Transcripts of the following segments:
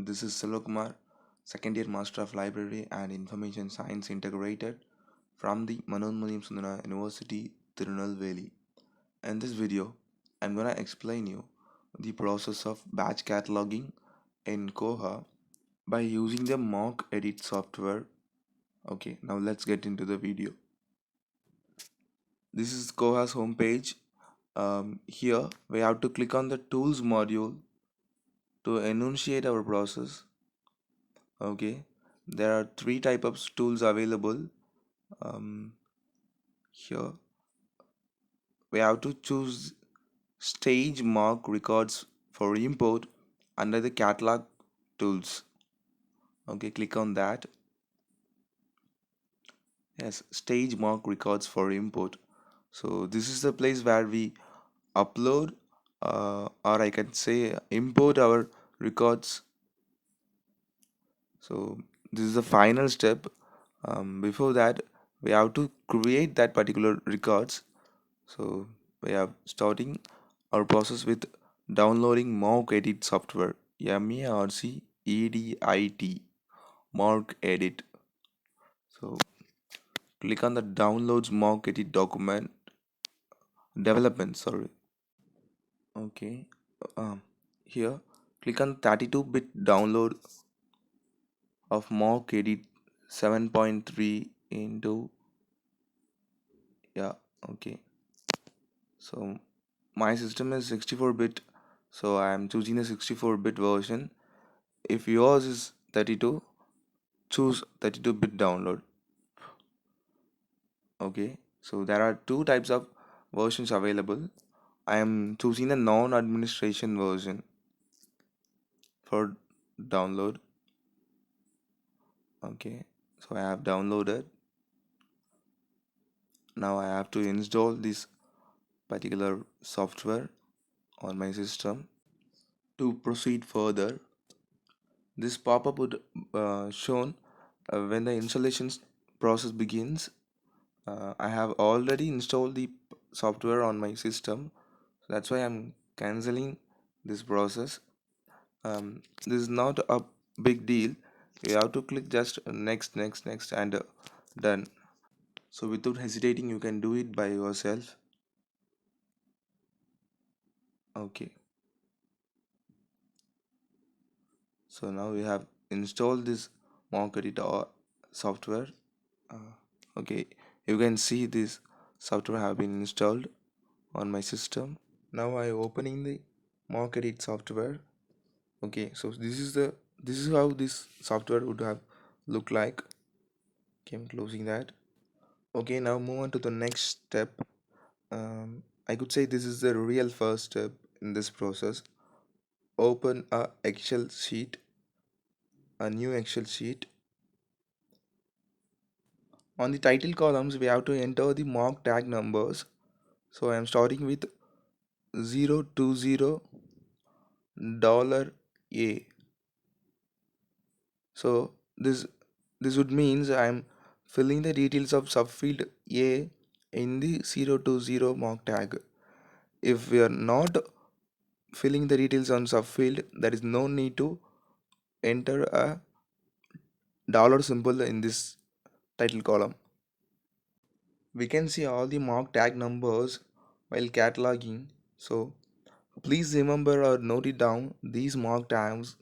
This is SELVA, second year Master of Library and Information Science integrated from the Manonmaniam Sundaranar University, Tirunelveli. In this video, I'm gonna explain you the process of batch cataloging in KOHA by using the mock edit software. Okay, now let's get into the video. This is KOHA's homepage. Here we have to click on the tools module to enunciate our process. Okay, there are three type of tools available. um, Here we have to choose stage mark records for import under the catalog tools. Okay, click on that. Yes, stage mark records for import. So this is the place where we upload, or I can say import our records. So this is the final step. Before that, we have to create that particular records. So we are starting our process with downloading mock edit software. MARC mock edit. So click on the downloads mock edit document development. Sorry. Okay. Um, Here click on 32-bit download of mock edit 7.3 into, yeah. Okay. So my system is 64-bit, so I am choosing the 64-bit version. If yours is 32, choose 32-bit download. Okay, so there are two types of versions available. I am choosing the non-administration version for download. Okay, so I have downloaded. Now I have to install this particular software on my system. To proceed further, this pop-up would shown when the installation process begins. I have already installed the software on my system. That's why I'm canceling this process. This is not a big deal. You have to click just next and done. So without hesitating, you can do it by yourself. Okay, so now we have installed this mock editor software. uh, okay, you can see this software have been installed on my system. Now I opening the mock edit software. Okay, so this is how this software would have looked like. Okay, I'm closing that. Okay, now move on to the next step. I could say this is the real first step in this process. Open a Excel sheet, a new Excel sheet. On the title columns, we have to enter the mock tag numbers. So I am starting with 020 dollar A. So this would means I'm filling the details of subfield A in the 020 mock tag. If we are not filling the details on subfield, there is no need to enter a dollar symbol in this title column. We can see all the mock tag numbers while cataloging. So please remember or note it down these mock tags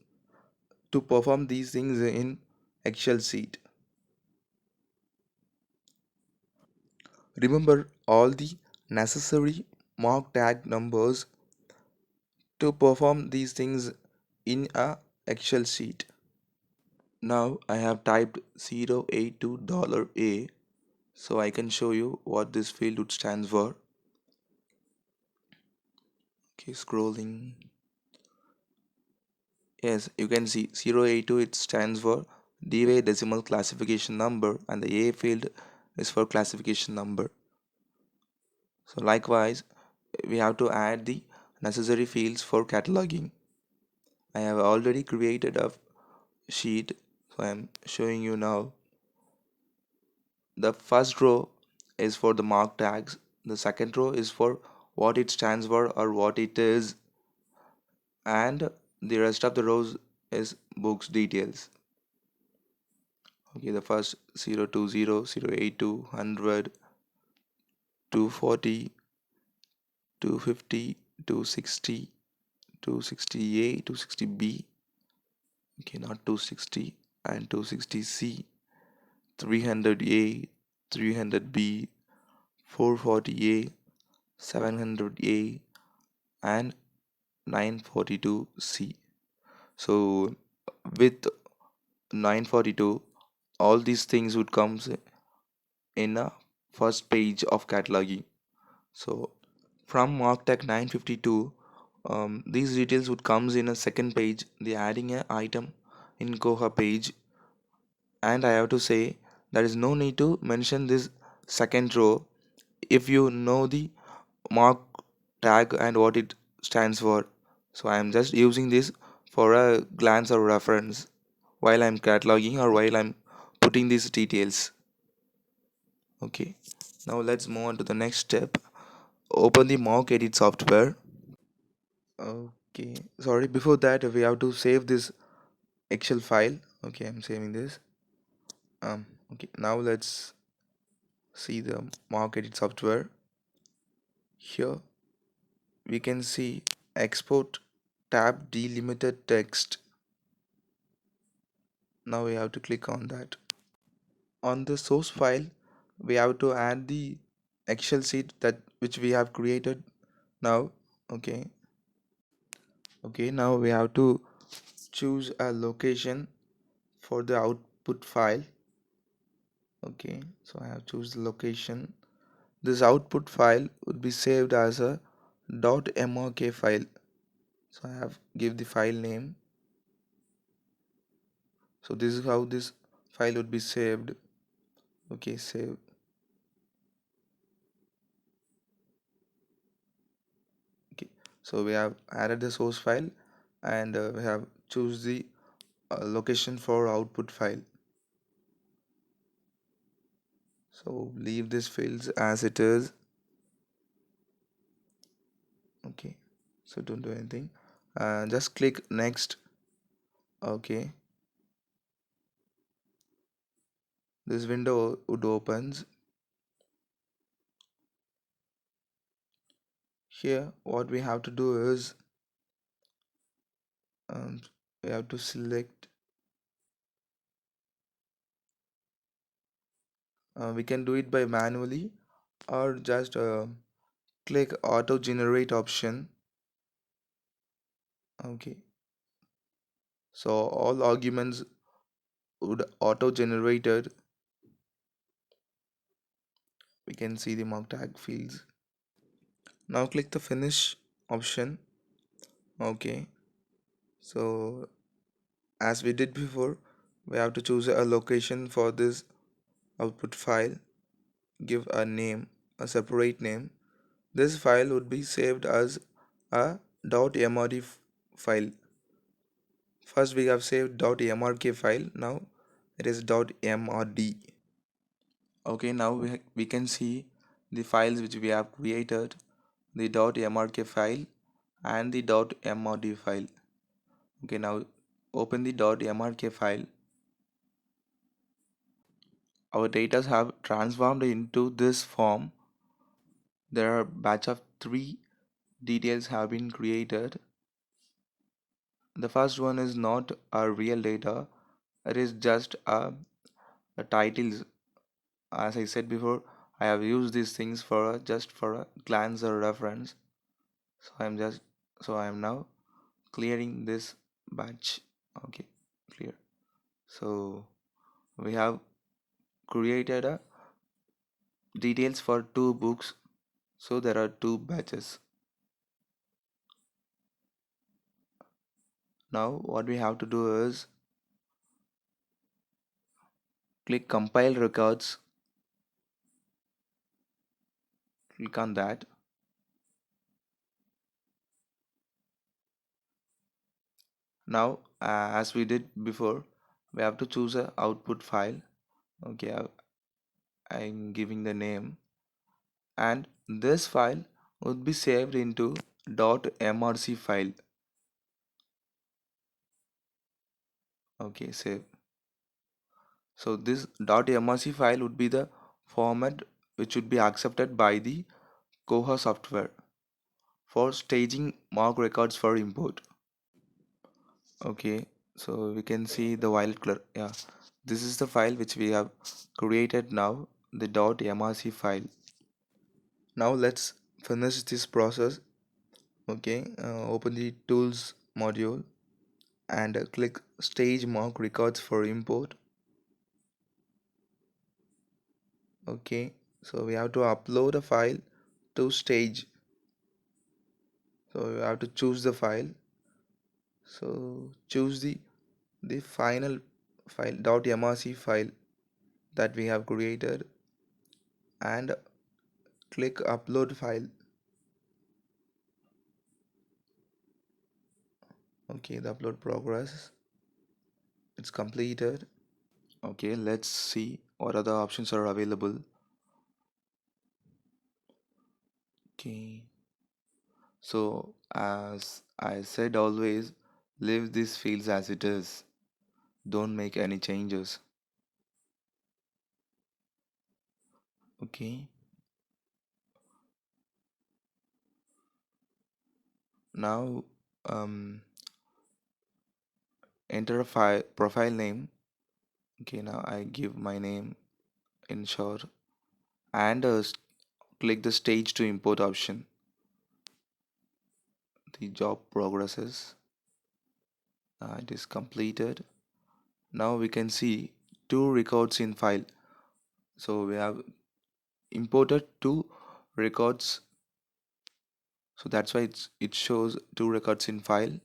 to perform these things in Excel sheet. Remember all the necessary mock tag numbers to perform these things in a Excel sheet. Now I have typed 082 A, so I can show you what this field would stand for. Okay, scrolling. Yes, you can see 082, it stands for Dewey Decimal Classification Number, and the A field is for classification number. So likewise, we have to add the necessary fields for cataloging. I have already created a sheet, so I am showing you now. The first row is for the mark tags, the second row is for what it stands for or what it is, and the rest of the rows is books details. Okay, the first 020, 082, 100, 240, 250, 260, 260A, 260B, okay, not 260, and 260C, 300A, 300B, 440A, 700A, and 942C. So with 942, all these things would comes in a first page of cataloging. So from mark tag 952, these details would comes in a second page. They adding a item in KOHA page, and I have to say there is no need to mention this second row if you know the mark tag and what it stands for. So I am just using this for a glance or reference while I'm cataloging or while I'm putting these details. Okay, now let's move on to the next step. Open the mock edit software. Okay, sorry, before that we have to save this Excel file. Okay, I'm saving this. Okay, now let's see the mock edit software. Here we can see export tab delimited text. Now we have to click on that. On the source file we have to add the Excel sheet that which we have created now. Okay, now we have to choose a location for the output file. Okay, so I have choose the location. This output file would be saved as a .mark file. So I have give the file name. So this is how this file would be saved. Okay, save. Okay, so we have added the source file, and we have choose the location for output file. So leave this fields as it is. Okay, so don't do anything. Just click next. Okay, this window would opens. Here what we have to do is um, we have to select, we can do it by manually or just click auto generate option. Okay, so all arguments would auto generated. We can see the mark tag fields. Now click the finish option. Okay, so as we did before, we have to choose a location for this output file. Give a name, a separate name. This file would be saved as a .mrd file. First we have saved .mark file. Now it is .mrd. Okay, now we can see the files which we have created, the .mark file and the .mrd file. Okay, now open the .mark file. Our data have transformed into this form. There are batch of 3 details have been created. The first one is not a real data. It is just a titles. As I said before, I have used these things for just for a glance or reference. So I am now clearing this batch. Okay, clear. So we have created a details for 2 books. So there are 2 batches. Now what we have to do is click compile records. Click on that. Now as we did before, we have to choose a output file. Okay, I'm giving the name, and this file would be saved into .mrc file. Okay, save. So this .mrc file would be the format which would be accepted by the KOHA software for staging mark records for import. Okay, so we can see the violet color. Yeah, this is the file which we have created now, the .mrc file. Now let's finish this process. Okay, open the tools module and click stage mark records for import. Okay, so we have to upload a file to stage. So you have to choose the file. So choose the final file .mrc file that we have created and click upload file. Okay, the upload progress, it's completed. Okay, let's see what other options are available. Okay, so as I said, always leave these fields as it is, don't make any changes. Okay, now enter a file profile name. Okay, now I give my name in short and click the stage to import option. The job progresses. It is completed. Now we can see two records in file. So we have imported two records. So that's why it shows two records in file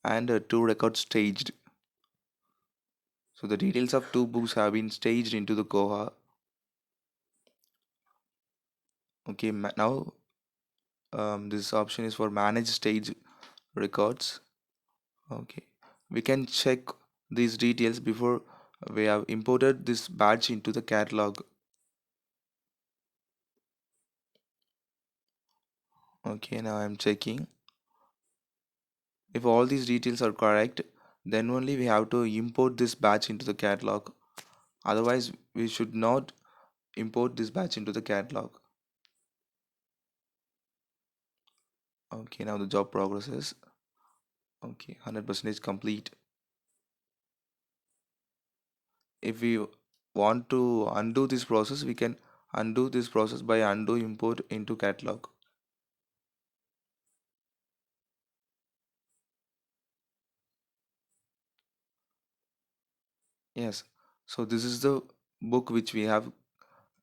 and two records staged. So the details of two books have been staged into the KOHA. Okay, now this option is for manage stage records. Okay, we can check these details before we have imported this batch into the catalog. Okay, now I'm checking. If all these details are correct, then only we have to import this batch into the catalog. Otherwise, we should not import this batch into the catalog. Okay, now the job progresses. Okay, 100% complete. If we want to undo this process, we can undo this process by undo import into catalog. Yes, so this is the book which we have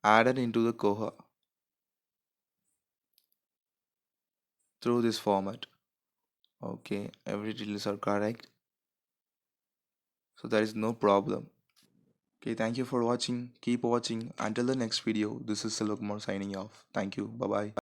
added into the KOHA through this format. Okay, every details are correct, so there is no problem. Okay, thank you for watching. Keep watching. Until the next video, this is Selva signing off. Thank you. Bye bye.